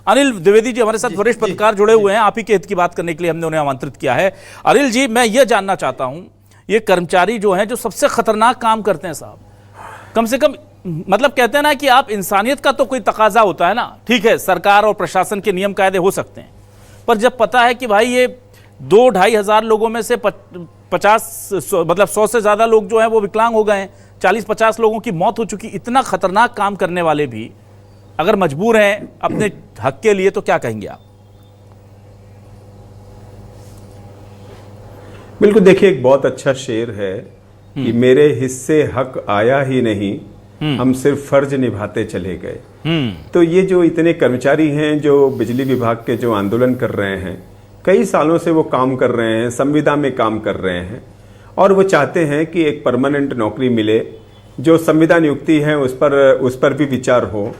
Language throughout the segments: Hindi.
अनिल द्विवेदी जी हमारे साथ वरिष्ठ पत्रकार जुड़े हुए हैं, आप ही के हित की बात करने के लिए हमने उन्हें आमंत्रित किया है। अनिल जी, मैं ये जानना चाहता हूं, ये कर्मचारी जो हैं, जो सबसे खतरनाक काम करते हैं साहब, कम से कम मतलब कहते हैं ना कि आप इंसानियत का तो कोई तकाजा होता है ना, ठीक है सरकार और प्रशासन के नियम कायदे हो सकते हैं, पर जब पता है कि भाई ये 2-2.5 हजार लोगों में से 100 से ज्यादा लोग जो हैं वो विकलांग हो गए हैं, 40-50 लोगों की मौत हो चुकी, इतना खतरनाक काम करने वाले भी अगर मजबूर हैं अपने हक के लिए, तो क्या कहेंगे आप? बिल्कुल, देखिए एक बहुत अच्छा शेर है कि मेरे हिस्से हक आया ही नहीं, हम सिर्फ फर्ज निभाते चले गए। तो ये जो इतने कर्मचारी हैं जो बिजली विभाग के जो आंदोलन कर रहे हैं, कई सालों से वो काम कर रहे हैं, संविदा में काम कर रहे हैं, और वो चाहते हैं कि एक परमानेंट नौकरी मिले, जो संविदा नियुक्ति है उस पर भी विचार हो,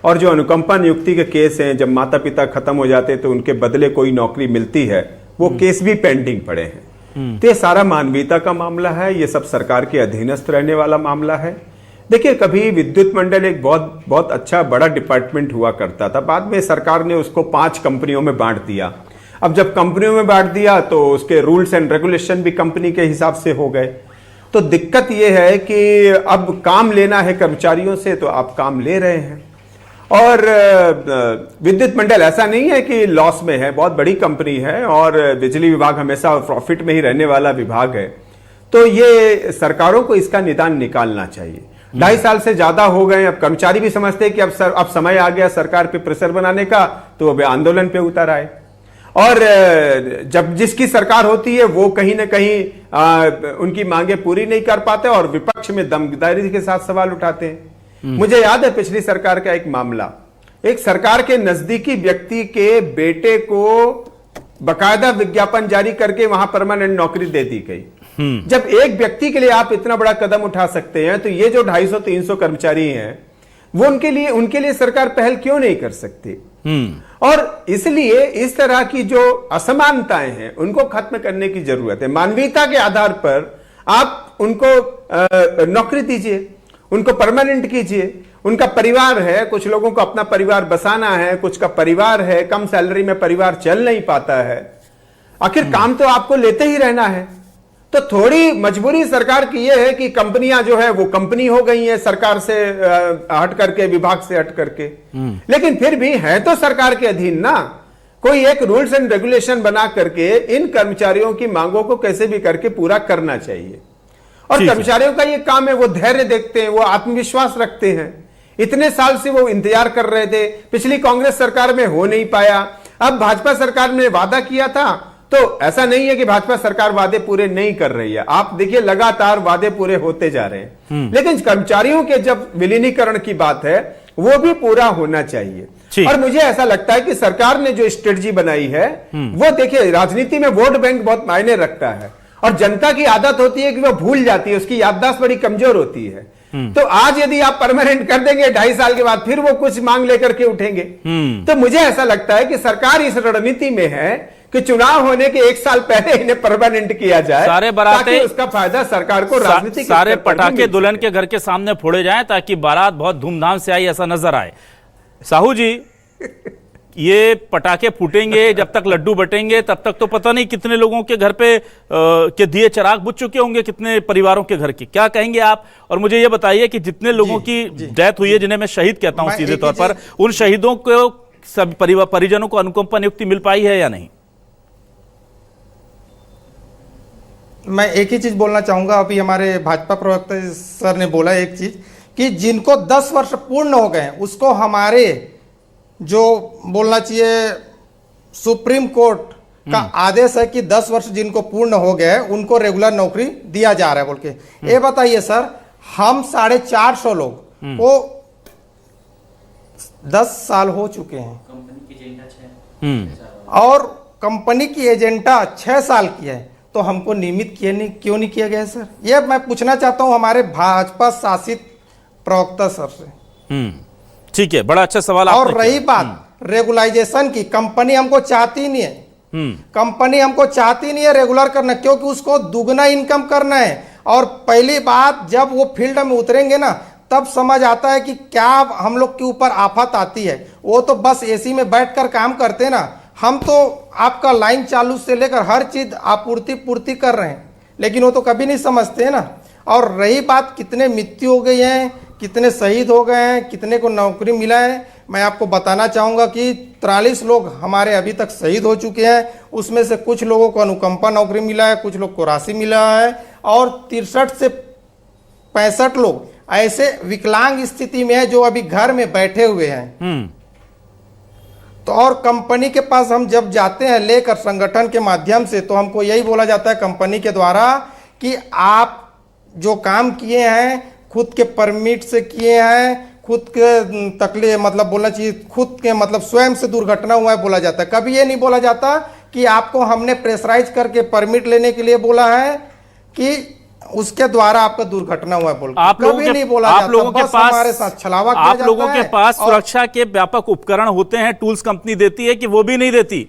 और जो अनुकंपा नियुक्ति के केस हैं, जब माता पिता खत्म हो जाते तो उनके बदले कोई नौकरी मिलती है, वो केस भी पेंडिंग पड़े हैं। तो ये सारा मानवीयता का मामला है, ये सब सरकार के अधीनस्थ रहने वाला मामला है। देखिए, कभी विद्युत मंडल एक बहुत अच्छा बड़ा डिपार्टमेंट हुआ करता था, बाद में सरकार ने उसको 5 कंपनियों में बांट दिया। अब जब कंपनियों में बांट दिया तो उसके रूल्स एंड रेगुलेशन भी कंपनी के हिसाब से हो गए। तो दिक्कत यह है कि अब काम लेना है कर्मचारियों से, तो आप काम ले रहे हैं, और विद्युत मंडल ऐसा नहीं है कि लॉस में है, बहुत बड़ी कंपनी है, और बिजली विभाग हमेशा प्रॉफिट में ही रहने वाला विभाग है। तो ये सरकारों को इसका निदान निकालना चाहिए। 2.5 साल से ज्यादा हो गए, अब कर्मचारी भी समझते हैं कि अब समय आ गया सरकार पे प्रेशर बनाने का, तो अब आंदोलन पे उतर आए। और जब जिसकी सरकार होती है वो कहीं ना कहीं उनकी मांगे पूरी नहीं कर पाते और विपक्ष में दमदारी के साथ सवाल उठाते हैं। मुझे याद है पिछली सरकार का एक मामला, एक सरकार के नजदीकी व्यक्ति के बेटे को बकायदा विज्ञापन जारी करके वहां परमानेंट नौकरी दे दी गई। जब एक व्यक्ति के लिए आप इतना बड़ा कदम उठा सकते हैं, तो ये जो 250-300 कर्मचारी हैं, वो उनके लिए सरकार पहल क्यों नहीं कर सकती? और इसलिए इस तरह की जो असमानताएं हैं उनको खत्म करने की जरूरत है। मानवीयता के आधार पर आप उनको नौकरी दीजिए, उनको परमानेंट कीजिए। उनका परिवार है, कुछ लोगों को अपना परिवार बसाना है, कुछ का परिवार है, कम सैलरी में परिवार चल नहीं पाता है, आखिर काम तो आपको लेते ही रहना है। तो थोड़ी मजबूरी सरकार की यह है कि कंपनियां जो है वो कंपनी हो गई हैं सरकार से हट करके, विभाग से हट करके, लेकिन फिर भी है तो सरकार के अधीन ना। कोई एक रूल्स एंड रेगुलेशन बना करके इन कर्मचारियों की मांगों को कैसे भी करके पूरा करना चाहिए। और कर्मचारियों का ये काम है, वो धैर्य देखते हैं, वो आत्मविश्वास रखते हैं। इतने साल से वो इंतजार कर रहे थे, पिछली कांग्रेस सरकार में हो नहीं पाया, अब भाजपा सरकार ने वादा किया था, तो ऐसा नहीं है कि भाजपा सरकार वादे पूरे नहीं कर रही है। आप देखिए लगातार वादे पूरे होते जा रहे हैं, लेकिन कर्मचारियों के जब विलीनीकरण की बात है वो भी पूरा होना चाहिए। और मुझे ऐसा लगता है कि सरकार ने जो स्ट्रेटजी बनाई है वो, देखिए राजनीति में वोट बैंक बहुत मायने रखता है, और जनता की आदत होती है कि वो भूल जाती है, उसकी याददाश्त बड़ी कमजोर होती है। तो आज यदि आप परमानेंट कर देंगे, 2.5 साल के बाद फिर वो कुछ मांग लेकर के उठेंगे। तो मुझे ऐसा लगता है कि सरकार इस रणनीति में है कि चुनाव होने के 1 साल पहले इन्हें परमानेंट किया जाए, सारे बारातें, उसका फायदा सरकार को राजनीतिक सारे पटाखे दुल्हन के घर के सामने फोड़े जाएं ताकि बारात बहुत धूमधाम से आई ऐसा नजर आए। साहू जी, ये पटाखे फूटेंगे, जब तक लड्डू बटेंगे तब तक तो पता नहीं कितने लोगों के घर पे के दिए चिराग बुझ चुके होंगे, कितने परिवारों के घर की। क्या कहेंगे आप? और मुझे ये बताइए कि जितने लोगों की डेथ हुई है, जिन्हें मैं शहीद कहता हूं सीधे तौर पर, उन शहीदों को सब परिजनों को अनुकंपा नियुक्ति मिल पाई है या नहीं? मैं एक ही चीज बोलना चाहूंगा, अभी हमारे भाजपा प्रवक्ता सर ने बोला एक चीज कि जिनको 10 वर्ष पूर्ण हो गए उसको हमारे जो बोलना चाहिए सुप्रीम कोर्ट का आदेश है कि 10 वर्ष जिनको पूर्ण हो गए उनको रेगुलर नौकरी दिया जा रहा है बोल के। ये बताइए सर, हम 450 लोग को 10 साल हो चुके हैं, कंपनी की एजेंडा और कंपनी की एजेंडा 6 साल की है, तो हमको नियमित क्यों नहीं किया गया सर? ये मैं पूछना चाहता हूं हमारे भाजपा शासित प्रवक्ता सर से। ठीक है, बड़ा अच्छा सवाल। और रही बात रेगुलाइजेशन की, कंपनी हमको चाहती नहीं है, कंपनी हमको चाहती नहीं है रेगुलर करना, क्योंकि उसको दुगना इनकम करना है। और पहली बात, जब वो फील्ड में उतरेंगे ना, तब समझ आता है कि क्या हम लोग के ऊपर आफत आती है। वो तो बस एसी में बैठकर काम करते ना, हम तो आपका लाइन चालू से लेकर हर चीज आपूर्ति पूर्ति कर रहे हैं, लेकिन वो तो कभी नहीं समझते ना। और रही बात कितने मृत्यु हो गई हैं, कितने शहीद हो गए हैं, कितने को नौकरी मिला है, मैं आपको बताना चाहूँगा कि 43 लोग हमारे अभी तक शहीद हो चुके हैं। उसमें से कुछ लोगों को अनुकंपा नौकरी मिला है, कुछ लोग को राशि मिला है, और 63 से 65 लोग ऐसे विकलांग स्थिति में है जो अभी घर में बैठे हुए हैं। तो और कंपनी के पास हम जब जाते हैं लेकर संगठन के माध्यम से, तो हमको यही बोला जाता है कंपनी के द्वारा कि आप जो काम किए हैं खुद के परमिट से किए हैं, खुद के तकलीफ मतलब बोलना चाहिए खुद के मतलब स्वयं से दुर्घटना हुआ है बोला जाता है। कभी ये नहीं बोला जाता कि आपको हमने प्रेशराइज करके परमिट लेने के लिए बोला है कि उसके द्वारा आपका दुर्घटना हुआ है बोल आप लोगों के, नहीं बोला आप लोगों के पास हमारे साथ छलावा किया आप लोगों जाता के है। पास और सुरक्षा के व्यापक उपकरण होते हैं, टूल्स कंपनी देती है कि वो भी नहीं देती?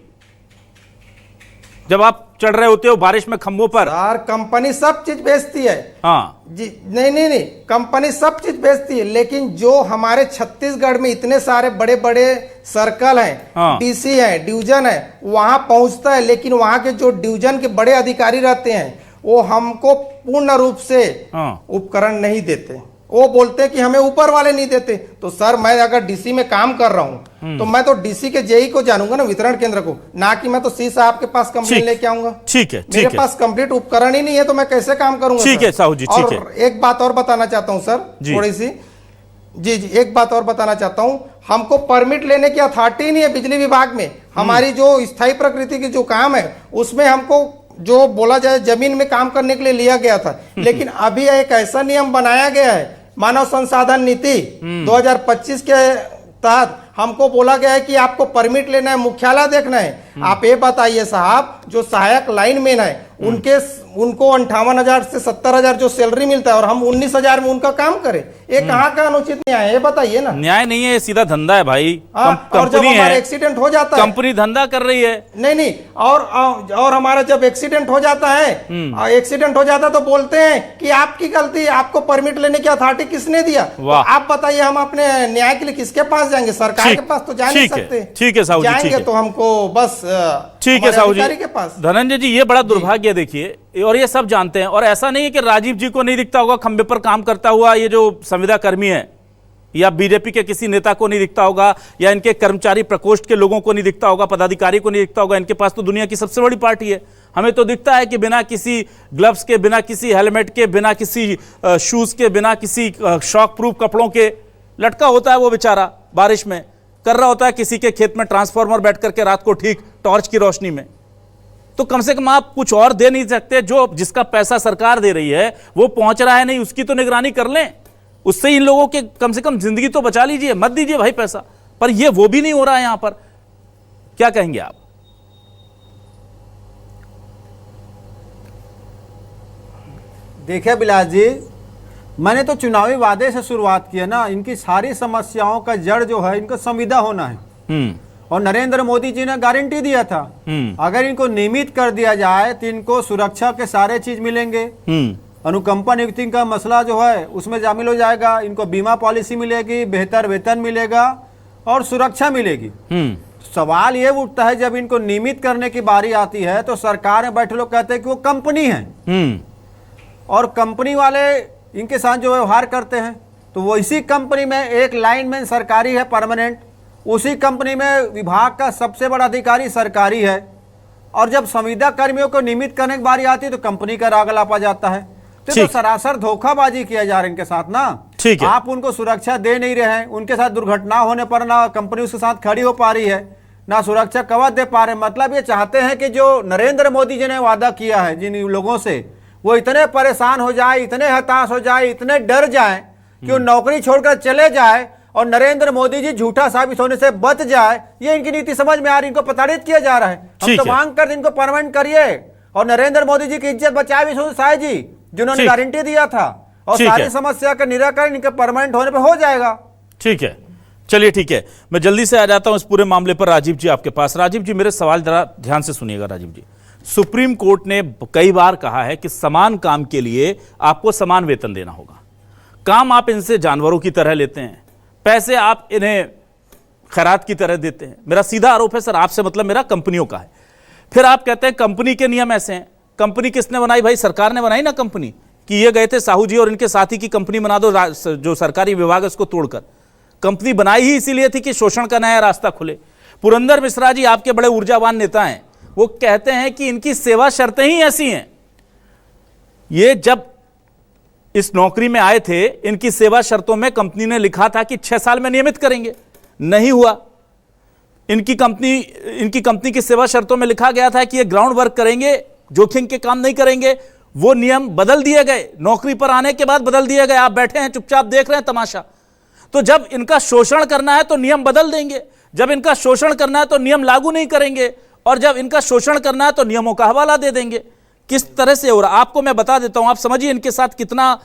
जब आप चढ़ रहे होते हो बारिश में खंभों पर, यार कंपनी सब चीज बेचती है। हाँ जी नहीं, कंपनी सब चीज बेचती है, लेकिन जो हमारे छत्तीसगढ़ में इतने सारे बड़े बड़े सर्कल हैं, हाँ। डीसी है, डिवीजन है, वहां पहुंचता है, लेकिन वहां के जो डिवीजन के बड़े अधिकारी रहते हैं वो हमको पूर्ण रूप से हाँ। उपकरण नहीं देते। वो बोलते हैं कि हमें ऊपर वाले नहीं देते। तो सर मैं अगर डीसी में काम कर रहा हूं तो मैं तो डीसी के जेई को जानूंगा ना, वितरण केंद्र को, ना कि मैं तो सी साहब के पास कंप्लेन लेके आऊंगा। ठीक है, मेरे पास कंप्लीट उपकरण ही नहीं है तो मैं कैसे काम करूंगा? ठीक है साहू जी, ठीक है। और एक बात और बताना चाहता हूं सर, थोड़ी सी जी एक बात और बताना चाहता हूं, हमको परमिट लेने की अथॉरिटी नहीं है बिजली विभाग में। हमारी जो स्थायी प्रकृति की जो काम है उसमें हमको जो बोला जाए जमीन में काम करने के लिए लिया गया था, लेकिन अभी एक ऐसा नियम बनाया गया है मानव संसाधन नीति 2025 के तहत हमको बोला गया है कि आपको परमिट लेना है, मुख्यालय देखना है। आप ये बताइए साहब, जो सहायक लाइनमैन है उनको 58,000 से 70,000 जो सैलरी मिलता है और हम 19,000 में उनका काम करें, ये कहाँ का अनुचित न्याय है? ये बताइए ना। न्याय नहीं है, ये सीधा धंधा है भाई। और जब हमारा एक्सीडेंट हो जाता है, कंपनी धंधा कर रही है। नहीं और हमारा जब एक्सीडेंट हो जाता है, एक्सीडेंट हो जाता तो बोलते हैं कि आपकी गलती, आपको परमिट लेने की अथॉरिटी किसने दिया? तो आप बताइए हम अपने न्याय के लिए किसके पास जाएंगे? सरकार के पास तो जा नहीं सकते। ठीक है साहू जी, जाएंगे तो हमको बस ठीक है साहू जी के पास। धनंजय जी, ये बड़ा दुर्भाग्य देखिए, और ये सब जानते हैं, और ऐसा नहीं है कि राजीव जी को नहीं दिखता होगा खंबे पर काम करता हुआ ये जो संविदा कर्मी है, या बीजेपी के किसी नेता को नहीं दिखता होगा, या इनके कर्मचारी प्रकोष्ठ के लोगों को नहीं दिखता होगा, पदाधिकारी को नहीं दिखता होगा। इनके पास तो दुनिया की सबसे बड़ी पार्टी है। हमें तो दिखता है कि बिना किसी ग्लव्स के, बिना किसी हेलमेट के, बिना किसी शूज के, बिना किसी शॉक प्रूफ कपड़ों के लटका होता है वो बेचारा, बारिश में कर रहा होता है किसी के खेत में ट्रांसफार्मर बैठ करके रात को, ठीक टॉर्च की रोशनी में। तो कम से कम आप कुछ और दे नहीं सकते? जो जिसका पैसा सरकार दे रही है वो पहुंच रहा है नहीं, उसकी तो निगरानी कर लें, उससे इन लोगों के कम से कम जिंदगी तो बचा लीजिए, मत दीजिए भाई पैसा। पर ये वो भी नहीं हो रहा है यहां पर। क्या कहेंगे आप? देखिए बिलास जी, मैंने तो चुनावी वादे से शुरुआत की है ना। इनकी सारी समस्याओं का जड़ जो है इनको संविदा होना है। और नरेंद्र मोदी जी ने गारंटी दिया था अगर इनको नियमित कर दिया जाए तो इनको सुरक्षा के सारे चीज मिलेंगे। अनुकंपा नियुक्ति का मसला जो है उसमें शामिल हो जाएगा, इनको बीमा पॉलिसी मिलेगी, बेहतर वेतन मिलेगा और सुरक्षा मिलेगी। सवाल ये उठता है जब इनको नियमित करने की बारी आती है तो सरकार में बैठे लोग कहते हैं कि वो कंपनी है और कंपनी वाले इनके साथ जो व्यवहार करते हैं, तो वो इसी कंपनी में एक लाइनमैन सरकारी है परमानेंट, उसी कंपनी में विभाग का सबसे बड़ा अधिकारी सरकारी है, और जब संविदा कर्मियों को नियमित करने की बारी आती है तो कंपनी का राग लापा जाता है। तो सरासर धोखाबाजी किया जा रहा है इनके साथ ना। ठीक है, आप उनको सुरक्षा दे नहीं रहे हैं, उनके साथ दुर्घटना होने पर ना कंपनी उसके साथ खड़ी हो पा रही है, ना सुरक्षा कवच दे पा रहे। मतलब ये चाहते हैं कि जो नरेंद्र मोदी जी ने वादा किया है जिन लोगों से, वो इतने परेशान हो जाए, इतने हताश हो जाए, इतने डर जाए कि वो नौकरी छोड़कर चले जाए और नरेंद्र मोदी जी झूठा साबित होने से बच जाए। ये इनकी नीति समझ में आ रही, इनको प्रताड़ित किया जा रहा है। हम तो मांग कर इनको परमानेंट करिए और नरेंद्र मोदी जी की इज्जत बचाए विष्णु साय जी जिन्होंने गारंटी दिया था, और सारी समस्या का निराकरण इनके परमानेंट होने पर हो जाएगा। ठीक है, चलिए ठीक है, मैं जल्दी से आ जाता हूं इस पूरे मामले पर। राजीव जी आपके पास। राजीव जी मेरे सवाल जरा ध्यान से सुनिएगा। राजीव जी, सुप्रीम कोर्ट ने कई बार कहा है कि समान काम के लिए आपको समान वेतन देना होगा। काम आप इनसे जानवरों की तरह लेते हैं, पैसे आप इन्हें खैरात की तरह देते हैं। मेरा सीधा आरोप है सर, आपसे मतलब मेरा कंपनियों का है। फिर आप कहते हैं कंपनी के नियम ऐसे हैं। कंपनी किसने बनाई भाई? सरकार ने बनाई ना कंपनी, कि ये गए थे साहू जी और इनके साथी की कंपनी बना दो, जो सरकारी विभाग है उसको तोड़कर। कंपनी बनाई ही इसीलिए थी कि शोषण का नया रास्ता खुले। पुरंदर मिश्रा जी आपके बड़े ऊर्जावान नेता हैं, वो कहते हैं कि इनकी सेवा शर्तें ही ऐसी हैं। ये जब इस नौकरी में आए थे, इनकी सेवा शर्तों में कंपनी ने लिखा था कि 6 साल में नियमित करेंगे, नहीं हुआ। इनकी कंपनी की सेवा शर्तों में लिखा गया था कि ये ग्राउंड वर्क करेंगे, जोखिम के काम नहीं करेंगे। वो नियम बदल दिए गए, नौकरी पर आने के बाद बदल दिए गए। आप बैठे हैं चुपचाप देख रहे हैं तमाशा। तो जब इनका शोषण करना है तो नियम बदल देंगे, जब इनका शोषण करना है तो नियम लागू नहीं करेंगे, और जब इनका शोषण करना है तो नियमों का हवाला दे देंगे। किस तरह से हो रहा, आपको मैं बता देता हूं, आप समझिए इनके साथ कितना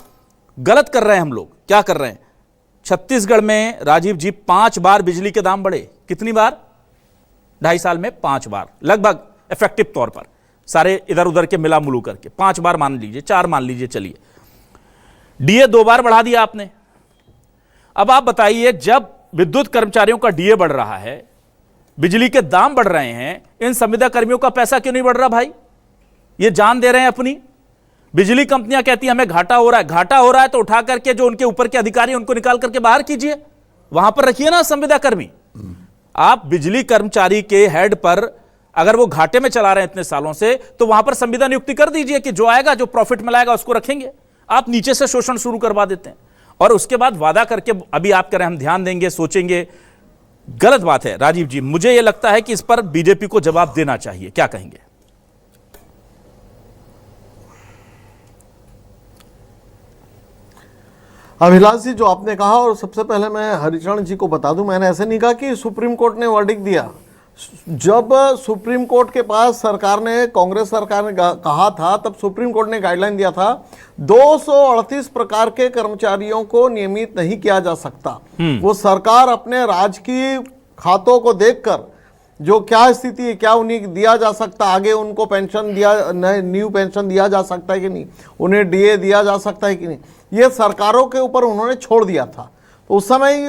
गलत कर रहे हैं हम लोग। क्या कर रहे हैं? छत्तीसगढ़ में राजीव जी 5 बार बिजली के दाम बढ़े। कितनी बार? 2.5 साल में 5 बार लगभग, इफेक्टिव तौर पर सारे इधर उधर के मिला मुलू करके 5 बार मान लीजिए, 4 मान लीजिए, चलिए। डीए 2 बार बढ़ा दिया आपने। अब आप बताइए, जब विद्युत कर्मचारियों का डीए बढ़ रहा है, बिजली के दाम बढ़ रहे हैं, इन संविदा कर्मियों का पैसा क्यों नहीं बढ़ रहा भाई? ये जान दे रहे हैं अपनी। बिजली कंपनियां कहती हैं हमें घाटा हो रहा है। घाटा हो रहा है तो उठा करके जो उनके ऊपर के अधिकारी उनको निकाल करके बाहर कीजिए, वहां पर रखिए ना संविदा कर्मी। आप बिजली कर्मचारी के हेड पर अगर वो घाटे में चला रहे हैं इतने सालों से, तो वहां पर संविदा नियुक्ति कर दीजिए कि जो आएगा, जो प्रॉफिट मिलाएगा उसको रखेंगे। आप नीचे से शोषण शुरू करवा देते हैं और उसके बाद वादा करके अभी आप कह रहे हैं हम ध्यान देंगे, सोचेंगे। गलत बात है राजीव जी। मुझे यह लगता है कि इस पर बीजेपी को जवाब देना चाहिए। क्या कहेंगे? अभिलाष जी, जो आपने कहा, और सबसे पहले मैं हरिचरण जी को बता दूं, मैंने ऐसे नहीं कहा कि सुप्रीम कोर्ट ने वर्डिक्ट दिया। जब सुप्रीम कोर्ट के पास सरकार ने, कांग्रेस सरकार ने कहा था, तब सुप्रीम कोर्ट ने गाइडलाइन दिया था 238 प्रकार के कर्मचारियों को नियमित नहीं किया जा सकता। वो सरकार अपने राजकीय खातों को देखकर जो क्या स्थिति है, क्या उन्हें दिया जा सकता, आगे उनको पेंशन दिया, न्यू पेंशन दिया जा सकता है कि नहीं, उन्हें डीए दिया जा सकता है कि नहीं, ये सरकारों के ऊपर उन्होंने छोड़ दिया था। तो उस समय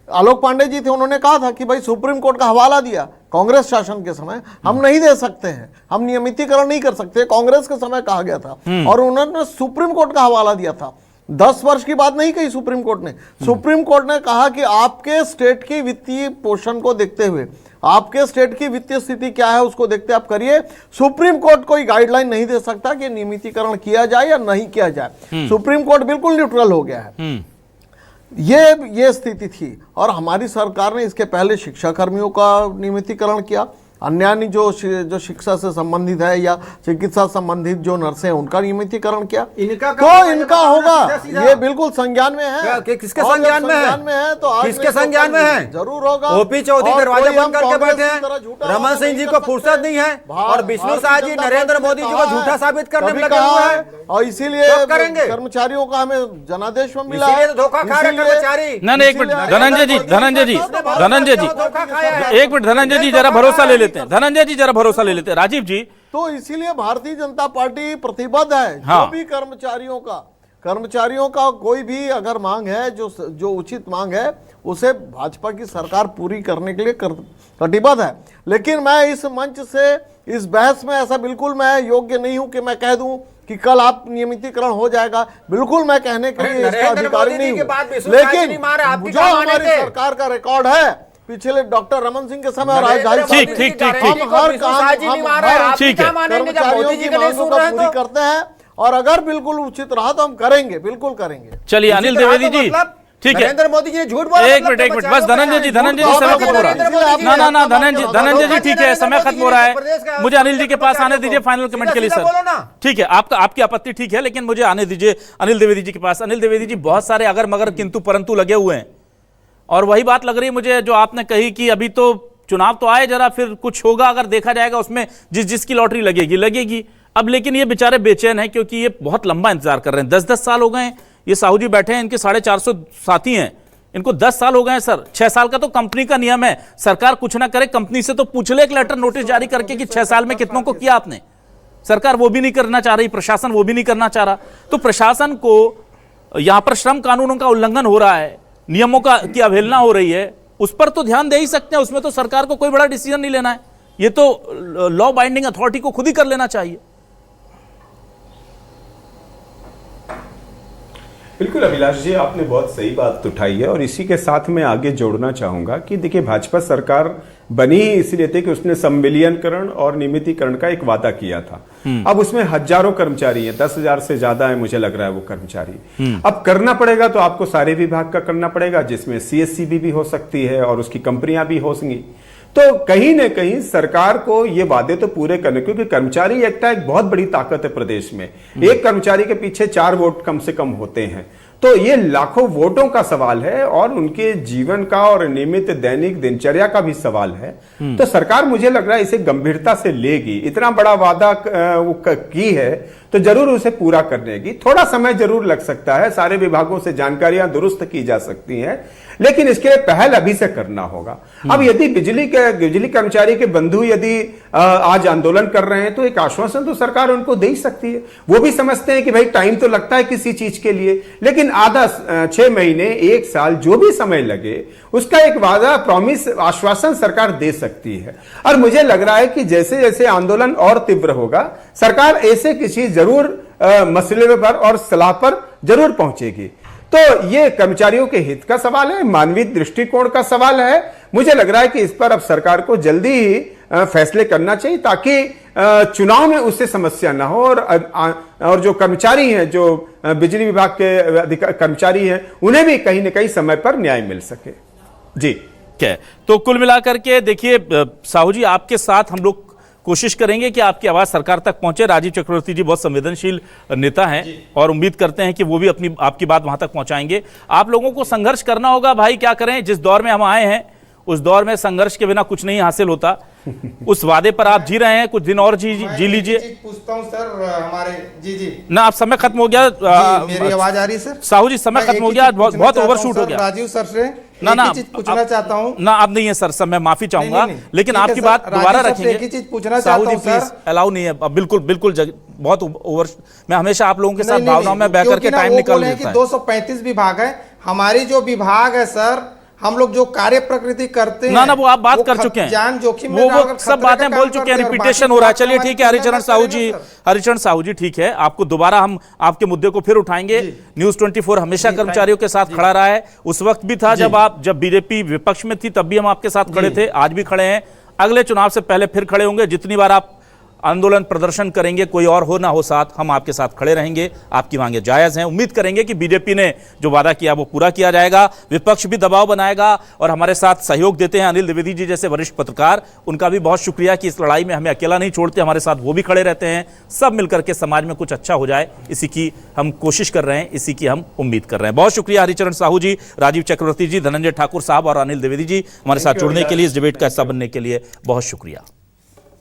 आलोक पांडे जी थे, उन्होंने कहा था कि भाई सुप्रीम कोर्ट का हवाला दिया कांग्रेस शासन के समय, हम नहीं दे सकते हैं, हम नियमितीकरण नहीं कर सकते, कांग्रेस के समय कहा गया था। और उन्होंने सुप्रीम कोर्ट का हवाला दिया था। 10 वर्ष की बात नहीं कही सुप्रीम कोर्ट ने। सुप्रीम कोर्ट ने कहा कि आपके स्टेट की वित्तीय पोषण को देखते हुए, आपके स्टेट की वित्तीय स्थिति क्या है उसको देखते आप करिए। सुप्रीम कोर्ट कोई गाइडलाइन नहीं दे सकता कि नियमितीकरण किया जाए या नहीं किया जाए। सुप्रीम कोर्ट बिल्कुल न्यूट्रल हो गया है। ये स्थिति थी। और हमारी सरकार ने इसके पहले शिक्षा कर्मियों का नियमितीकरण किया, अन्य जो शिक्षा से संबंधित है या चिकित्सा संबंधित जो नर्सें हैं उनका नियमितीकरण किया। इनका तो इनका होगा, ये बिल्कुल संज्ञान में है। किसके संज्ञान में है? तो आज किसके संज्ञान में है? जरूर होगा। ओपी चौधरी दरवाजा बंद करके बैठे हैं, रमन सिंह जी को फुर्सत नहीं है, और विष्णु शाह जी नरेंद्र मोदी जी को झूठा साबित करने में लगे हुए हैं। और इसीलिए करेंगे कर्मचारियों का हमें जनादेश में मिला, इसीलिए तो धोखा खा रहे कर्मचारी। ना एक मिनट धनंजय जी, धनंजय जी, एक मिनट धनंजय जी, जरा भरोसा ले लेते हैं। धनंजय जी जरा भरोसा ले लेते हैं। राजीव जी, तो इसीलिए भारतीय जनता पार्टी प्रतिबद्ध है। हाँ। जो भी कर्मचारियों का कोई भी अगर मांग है, जो उचित मांग है, उसे भाजपा की सरकार पूरी करने के लिए कटिबद्ध है। लेकिन मैं इस मंच से, इस बहस में ऐसा बिल्कुल मैं योग्य नहीं हूं कि मैं कह दूं कि कल आप नियमितीकरण हो जाएगा। बिल्कुल मैं कहने के लिए इसका अधिकारी नहीं हूं। लेकिन जो हमारी सरकार का रिकॉर्ड है, पिछले डॉक्टर रमन सिंह के समय और आज ठीक हम हर काम ठीक है, कर्मचारियों की मांगों को पूरी करते हैं, और अगर बिल्कुल उचित रहा तो हम करेंगे, बिल्कुल करेंगे। चलिए अनिल द्विवेदी जी, ठीक है, नरेंद्र मोदी जी ने झूठ बोला। एक मिनट बस धनंजय जी, समय खत्म हो रहा है। ना धनंजय जी ठीक है, समय खत्म हो रहा है। मुझे अनिल जी के पास आने दीजिए फाइनल कमेंट के लिए सर। ठीक है, आपकी आपत्ति ठीक है, लेकिन मुझे आने दीजिए अनिल द्विवेदी जी के पास। अनिल द्विवेदी जी, बहुत सारे अगर मगर किंतु परंतु लगे हुए हैं, और वही बात लग रही है मुझे जो आपने कही कि अभी तो चुनाव तो आए, जरा फिर कुछ होगा, अगर देखा जाएगा उसमें जिसकी लॉटरी लगेगी। अब लेकिन ये बेचारे बेचैन हैं क्योंकि ये बहुत लंबा इंतजार कर रहे हैं। 10-10 साल हो गए हैं। ये साहू जी बैठे हैं, इनके 450 साथी हैं, इनको 10 साल हो गए हैं सर। 6 साल का तो कंपनी का नियम है। सरकार कुछ ना करे, कंपनी से तो पूछ ले एक लेटर नोटिस जारी करके कि 6 साल में कितनों को किया आपने। सरकार वो भी नहीं करना चाह रही, प्रशासन वो भी नहीं करना चाह रहा। तो प्रशासन को यहां पर श्रम कानूनों का उल्लंघन हो रहा है, नियमों की अवहेलना हो रही है, उस पर तो ध्यान दे ही सकते हैं। उसमें तो सरकार को कोई बड़ा डिसीजन नहीं लेना है, ये तो लॉ बाइंडिंग अथॉरिटी को खुद ही कर लेना चाहिए। बिल्कुल अभिलाष जी, आपने बहुत सही बात उठाई है और इसी के साथ मैं आगे जोड़ना चाहूंगा कि देखिए, भाजपा सरकार बनी ही इसलिए थी कि उसने संविलियनकरण और नियमितीकरण का एक वादा किया था। अब उसमें हजारों कर्मचारी हैं, 10,000 से ज्यादा है मुझे लग रहा है वो कर्मचारी। अब करना पड़ेगा तो आपको सारे विभाग का करना पड़ेगा, जिसमें सीएससीबी भी हो सकती है और उसकी कंपनियां भी होंगी। तो कहीं ना कहीं सरकार को ये वादे तो पूरे करने, क्योंकि कर्मचारी एकता एक बहुत बड़ी ताकत है प्रदेश में। एक कर्मचारी के पीछे 4 वोट कम से कम होते हैं, तो ये लाखों वोटों का सवाल है और उनके जीवन का और नियमित दैनिक दिनचर्या का भी सवाल है। तो सरकार मुझे लग रहा है इसे गंभीरता से लेगी। इतना बड़ा वादा की है तो जरूर उसे पूरा करने की। थोड़ा समय जरूर लग सकता है, सारे विभागों से जानकारियां दुरुस्त की जा सकती हैं, लेकिन इसके लिए पहल अभी से करना होगा। अब यदि बिजली कर्मचारी के बंधु यदि आज आंदोलन कर रहे हैं तो एक आश्वासन तो सरकार उनको दे ही सकती है। वो भी समझते हैं कि भाई टाइम तो लगता है किसी चीज के लिए, लेकिन आधा 6 महीने 1 साल जो भी समय लगे उसका एक वादा, प्रॉमिस, आश्वासन सरकार दे सकती है। और मुझे लग रहा है कि जैसे जैसे आंदोलन और तीव्र होगा, सरकार ऐसे किसी जरूर मसले पर और सलाह पर जरूर पहुंचेगी। तो ये कर्मचारियों के हित का सवाल है, मानवीय दृष्टिकोण का सवाल है। मुझे लग रहा है कि इस पर अब सरकार को जल्दी ही फैसले करना चाहिए ताकि चुनाव में उससे समस्या ना हो और जो कर्मचारी हैं, जो बिजली विभाग के कर्मचारी हैं, उन्हें भी कहीं ना कहीं समय पर न्याय मिल सके। जी क्या तो कुल मिलाकर के देखिए साहू जी, आपके साथ हम लोग कोशिश करेंगे कि आपकी आवाज सरकार तक पहुंचे। राजीव चक्रवर्ती जी बहुत संवेदनशील नेता हैं और उम्मीद करते हैं कि वो भी आपकी बात वहां तक पहुंचाएंगे। आप लोगों को संघर्ष करना होगा भाई, क्या करें, जिस दौर में हम आए हैं उस दौर में संघर्ष के बिना कुछ नहीं हासिल होता। उस वादे पर आप जी रहे हैं, कुछ दिन और जी लीजिए। पूछता हूं सर, हमारे जी ना, आप समय खत्म हो गया। मेरी आवाज आ रही है सर? साहू जी समय खत्म हो गया, बहुत ओवरशूट हो गया। राजीव सर से ना चीज पूछना चाहता हूं। ना अब नहीं है सर, मैं माफी चाहूंगा, लेकिन आपकी बात दोबारा रखेंगे। एक ही चीज पूछना चाहता हूं सर, अलाउ नहीं है बिल्कुल बहुत ओवर। मैं हमेशा आप लोगों के साथ भावनाओं में बह करके टाइम निकाल लेता है। 235 विभाग है, हमारी जो विभाग है सर, हम लोग जो कार्य प्रकृति करते हैं ना वो आप बात कर चुके हैं, जान जोखिम वो सब बातें बोल चुके हैं, रिपीटेशन हो रहा है। चलिए ठीक है हरिचरण साहू जी ठीक है, आपको दोबारा हम आपके मुद्दे को फिर उठाएंगे। न्यूज़ 24 हमेशा कर्मचारियों के साथ खड़ा रहा है। उस वक्त भी था जब बीजेपी विपक्ष में थी, तब भी हम आपके साथ खड़े थे, आज भी खड़े हैं, अगले चुनाव से पहले फिर खड़े होंगे। जितनी बार आप आंदोलन प्रदर्शन करेंगे, कोई और हो ना हो साथ, हम आपके साथ खड़े रहेंगे। आपकी मांगे जायज हैं, उम्मीद करेंगे कि बीजेपी ने जो वादा किया वो पूरा किया जाएगा। विपक्ष भी दबाव बनाएगा और हमारे साथ सहयोग देते हैं अनिल द्विवेदी जी जैसे वरिष्ठ पत्रकार, उनका भी बहुत शुक्रिया कि इस लड़ाई में हमें अकेला नहीं छोड़ते, हमारे साथ वो भी खड़े रहते हैं। सब मिलकर के समाज में कुछ अच्छा हो जाए, इसी की हम कोशिश कर रहे हैं, इसी की हम उम्मीद कर रहे हैं। बहुत शुक्रिया हरिचरण साहू जी, राजीव चक्रवर्ती जी, धनंजय ठाकुर साहब और अनिल द्विवेदी जी, हमारे साथ जुड़ने के लिए, इस डिबेट का हिस्सा बनने के लिए बहुत शुक्रिया।